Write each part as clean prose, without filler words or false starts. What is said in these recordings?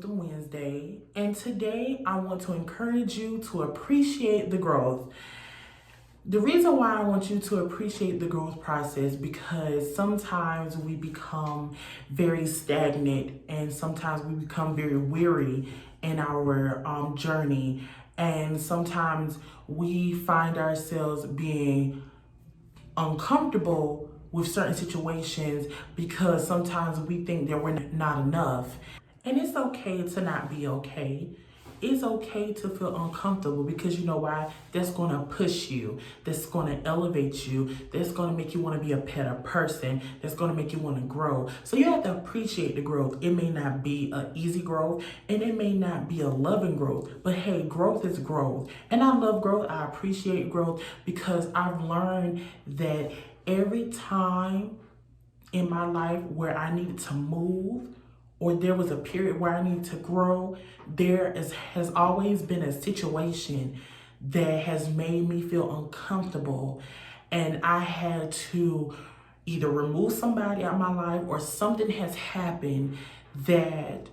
the Wednesday, and today I want to encourage you to appreciate the growth. The reason why I want you to appreciate the growth process because sometimes we become very stagnant and sometimes we become very weary in our journey, and sometimes we find ourselves being uncomfortable with certain situations because sometimes we think that we're not enough. And it's okay to not be okay. It's okay to feel uncomfortable because you know why? That's going to push you. That's going to elevate you. That's going to make you want to be a better person. That's going to make you want to grow. So you have to appreciate the growth. It may not be an easy growth and it may not be a loving growth, but hey, growth is growth. And I love growth. I appreciate growth because I've learned that every time in my life where I needed to move, or there was a period where I needed to grow, has always been a situation that has made me feel uncomfortable. And I had to either remove somebody out of my life or something has happened that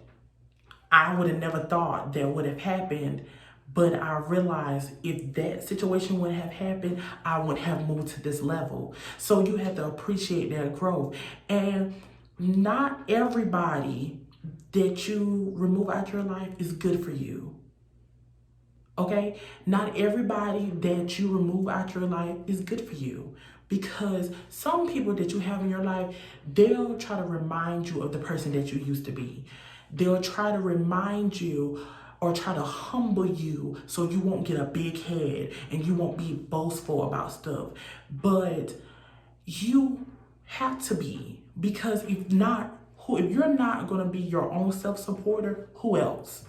I would have never thought that would have happened. But I realized if that situation would have happened, I would have moved to this level. So you have to appreciate that growth. And not everybody that you remove out your life is good for you. Okay? Not everybody that you remove out your life is good for you. Because some people that you have in your life, they'll try to remind you of the person that you used to be. They'll try to remind you or try to humble you so you won't get a big head and you won't be boastful about stuff. But you have to be, because if you're not going to be your own self-supporter, who else?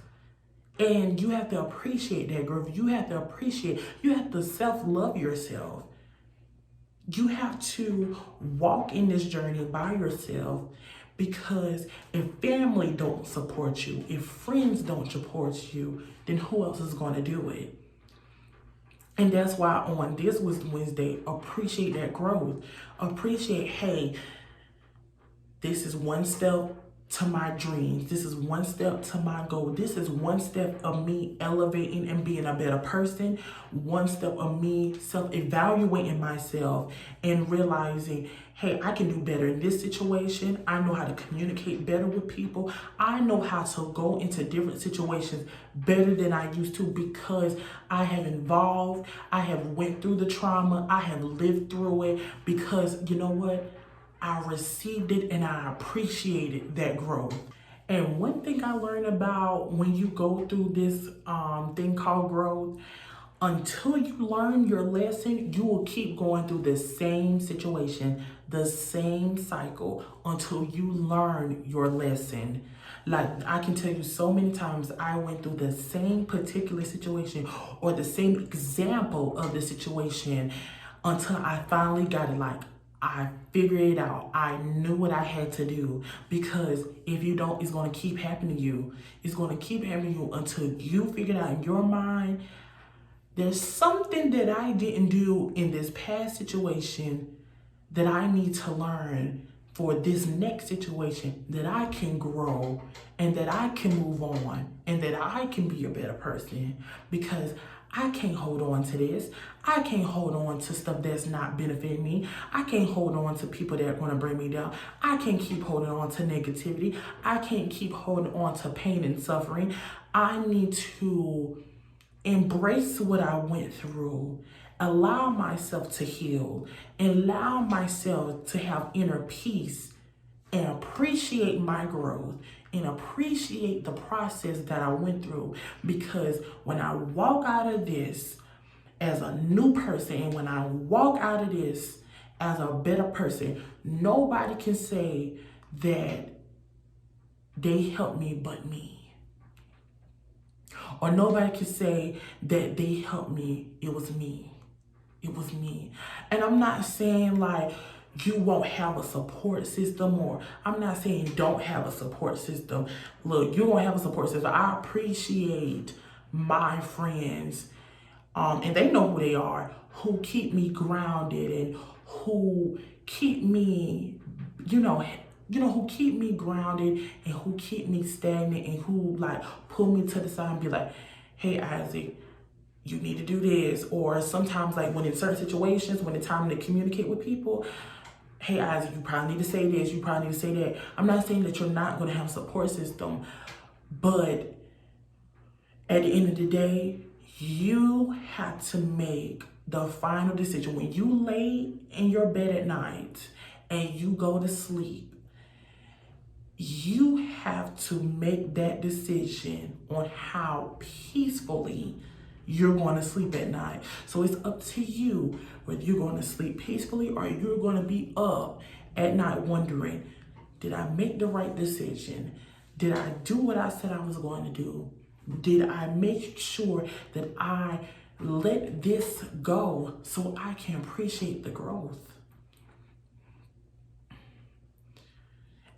And you have to appreciate that growth. You have to self-love yourself. You have to walk in this journey by yourself, because if family don't support you, if friends don't support you, then who else is going to do it? And that's why on this Wednesday, appreciate that growth. Appreciate, hey, this is one step to my dreams. This is one step to my goal. This is one step of me elevating and being a better person. One step of me self-evaluating myself and realizing, hey, I can do better in this situation. I know how to communicate better with people. I know how to go into different situations better than I used to because I have evolved. I have went through the trauma. I have lived through it because you know what? I received it and I appreciated that growth. And one thing I learned about when you go through this thing called growth, until you learn your lesson, you will keep going through the same situation, the same cycle until you learn your lesson. Like I can tell you so many times I went through the same particular situation or the same example of the situation until I finally got it. Like I figured it out. I knew what I had to do, because if you don't, it's going to keep happening to you. It's going to keep happening to you until you figure it out in your mind. There's something that I didn't do in this past situation that I need to learn for this next situation, that I can grow and that I can move on and that I can be a better person, because I can't hold on to this. I can't hold on to stuff that's not benefiting me. I can't hold on to people that are going to bring me down. I can't keep holding on to negativity. I can't keep holding on to pain and suffering. I need to embrace what I went through, allow myself to heal, allow myself to have inner peace, and appreciate my growth and appreciate the process that I went through. Because when I walk out of this as a new person, and when I walk out of this as a better person, nobody can say that they helped me but me. Or nobody can say that they helped me, it was me. It was me. And I'm not saying like you won't have a support system, or I'm not saying don't have a support system. Look, you're gonna have a support system. I appreciate my friends, and they know who they are, who keep me grounded and who keep me, who keep me grounded and who keep me stagnant and who like pull me to the side and be like, hey, Isaac, you need to do this. Or sometimes like when in certain situations, when it's time to communicate with people, hey, Isaac, you probably need to say this, you probably need to say that. I'm not saying that you're not going to have a support system, but at the end of the day, you have to make the final decision. When you lay in your bed at night and you go to sleep, you have to make that decision on how peacefully you're going to sleep at night. So it's up to you whether you're going to sleep peacefully or you're going to be up at night wondering, did I make the right decision? Did I do what I said I was going to do? Did I make sure that I let this go so I can appreciate the growth?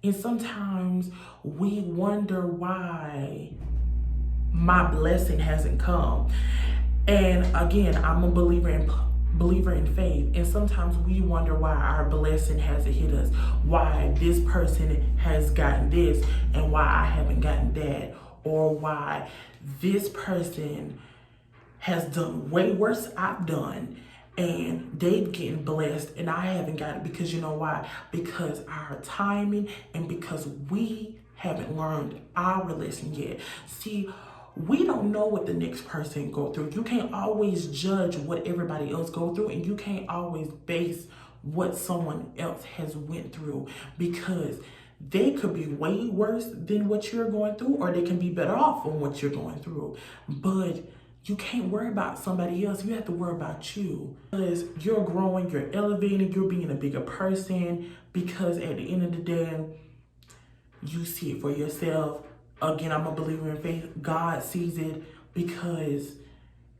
And sometimes we wonder why my blessing hasn't come. And again, I'm a believer in faith. And sometimes we wonder why our blessing hasn't hit us, why this person has gotten this and why I haven't gotten that, or why this person has done way worse I've done and they've getting blessed and I haven't got it. Because you know why? Because our timing and because we haven't learned our lesson yet. See, we don't know what the next person go through. You can't always judge what everybody else go through, and you can't always base what someone else has went through, because they could be way worse than what you're going through, or they can be better off on what you're going through. But you can't worry about somebody else. You have to worry about you. Because you're growing, you're elevating, you're being a bigger person, because at the end of the day, you see it for yourself. Again, I'm a believer in faith. God sees it, because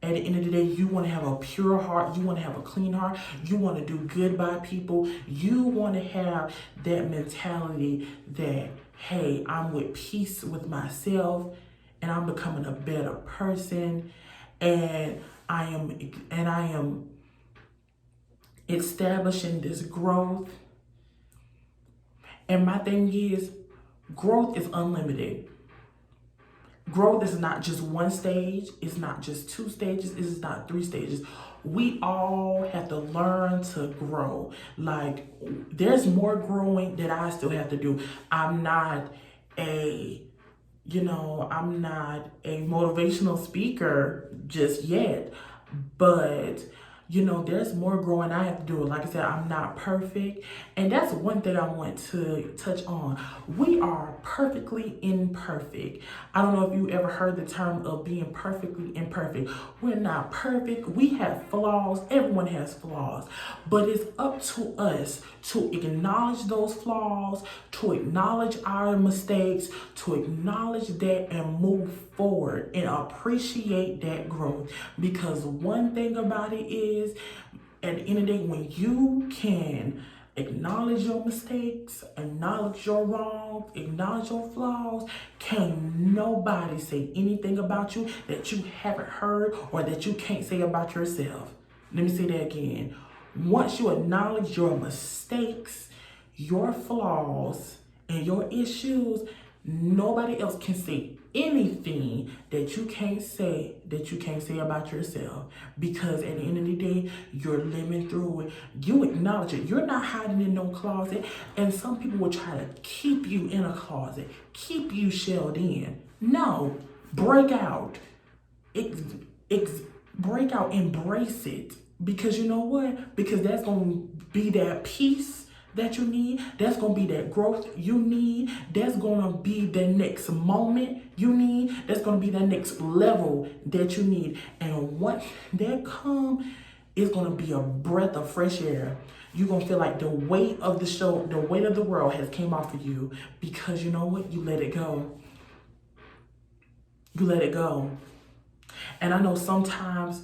at the end of the day, you want to have a pure heart. You want to have a clean heart. You want to do good by people. You want to have that mentality that, hey, I'm with peace with myself and I'm becoming a better person, and I am establishing this growth. And my thing is, growth is unlimited. Growth is not just one stage. It's not just two stages. It's not three stages. We all have to learn to grow. Like, there's more growing that I still have to do. I'm not a motivational speaker just yet, but there's more growing I have to do. Like I said, I'm not perfect. And that's one thing I want to touch on. We are perfectly imperfect. I don't know if you ever heard the term of being perfectly imperfect. We're not perfect. We have flaws. Everyone has flaws. But it's up to us to acknowledge those flaws, to acknowledge our mistakes, to acknowledge that and move forward and appreciate that growth. Because one thing about it is, at the end of the day, when you can acknowledge your mistakes, acknowledge your wrongs, acknowledge your flaws, can nobody say anything about you that you haven't heard or that you can't say about yourself. Let me say that again. Once you acknowledge your mistakes, your flaws, and your issues, nobody else can say anything that you can't say about yourself. Because at the end of the day, you're living through it. You acknowledge it. You're not hiding in no closet. And some people will try to keep you in a closet, keep you shelled in. No, break out. Break out, embrace it. Because you know what? Because that's going to be that peace that you need. That's going to be that growth you need. That's going to be the next moment you need. That's going to be the next level that you need. And once that comes, it's going to be a breath of fresh air. You're going to feel like the weight of the weight of the world has came off of you, because you know what? You let it go. You let it go. And I know sometimes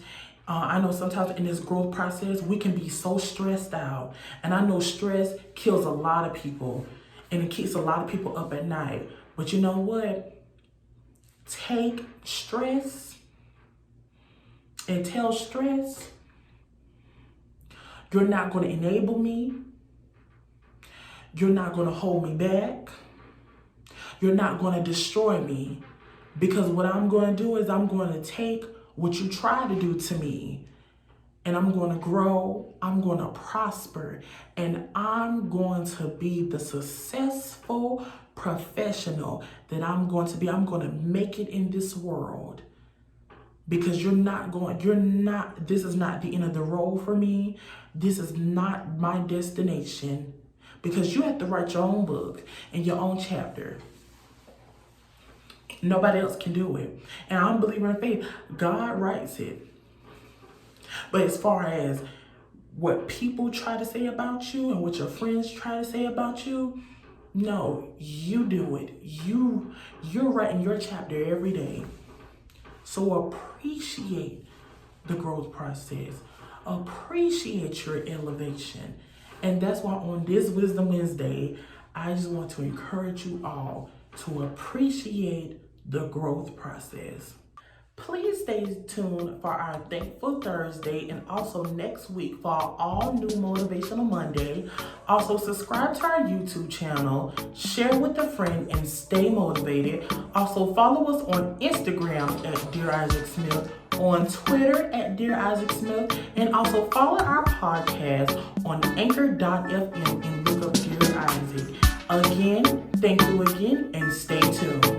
in this growth process, we can be so stressed out. And I know stress kills a lot of people, and it keeps a lot of people up at night. But you know what? Take stress and tell stress, you're not going to enable me. You're not going to hold me back. You're not going to destroy me. Because what I'm going to do is I'm going to take what you try to do to me, and I'm going to grow, I'm going to prosper, and I'm going to be the successful professional that I'm going to be. I'm going to make it in this world. Because this is not the end of the road for me. This is not my destination. Because you have to write your own book and your own chapter. Nobody else can do it. And I'm a believer in faith. God writes it. But as far as what people try to say about you and what your friends try to say about you, no, you do it. You're writing your chapter every day. So appreciate the growth process. Appreciate your elevation. And that's why on this Wisdom Wednesday, I just want to encourage you all to appreciate the growth process. Please stay tuned for our Thankful Thursday and also next week for our all new Motivational Monday. Also, subscribe to our YouTube channel, share with a friend, and stay motivated. Also, follow us on Instagram at Dear Isaac Smith, on Twitter at Dear Isaac Smith, and also follow our podcast on Anchor.fm and look up Dear Isaac. Again, thank you again and stay tuned.